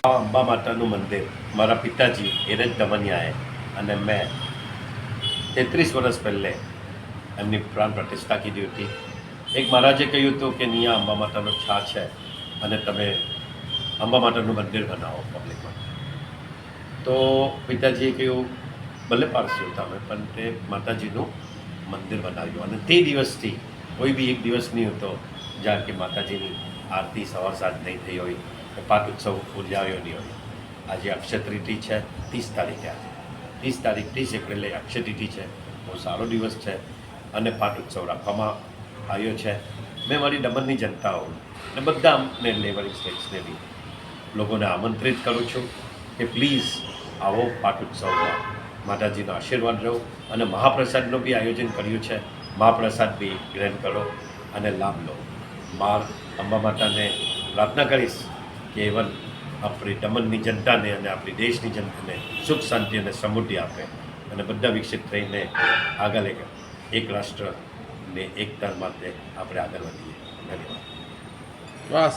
અંબા માતાનું મંદિર મારા પિતાજી હિરેન દમનિયાએ અને મેં 33 વર્ષ પહેલે એમની પ્રાણ પ્રતિષ્ઠા કીધી હતી. એક મહારાજે કહ્યું હતું કે અહીંયા અંબા માતાનો છા છે અને તમે અંબા માતાનું મંદિર બનાવો પબ્લિકમાં. તો પિતાજીએ કહ્યું ભલે પારસ્યો હતા અમે, પણ તે માતાજીનું મંદિર બનાવ્યું અને તે દિવસથી કોઈ બી એક દિવસ નહીં હતો જ્યાં કે માતાજીની આરતી સવાર સાંજ નહીં થઈ હોય, પાઠ ઉત્સવ ઉજવાયો નહીં હોય. આજે અક્ષય તૃતીયા છે, 30 તારીખે આજે 30 તારીખ 30 એપ્રિલે અક્ષય તૃતીયા છે. બહુ સારો દિવસ છે અને પાઠ ઉત્સવ રાખવામાં આવ્યો છે. મેં મારી દમણની જનતાઓ અને બધા અમને નેબરિંગ સ્ટેટ્સને બી લોકોને આમંત્રિત કરું છું કે પ્લીઝ આવો પાઠ ઉત્સવમાં માતાજીનો આશીર્વાદ રહો અને મહાપ્રસાદનું બી આયોજન કર્યું છે. મહાપ્રસાદ બી ગ્રહણ કરો અને લાભ લો. અંબા માતાને પ્રાર્થના કરીશ કે એવન આપણી દમણની જનતાને અને આપણી દેશની જનતાને સુખ શાંતિ અને સમૃદ્ધિ આપે અને બધા વિકસિત થઈને આગળ એક રાષ્ટ્ર ને એકતા માટે આપણે આગળ વધીએ. ધન્યવાદ. બસ.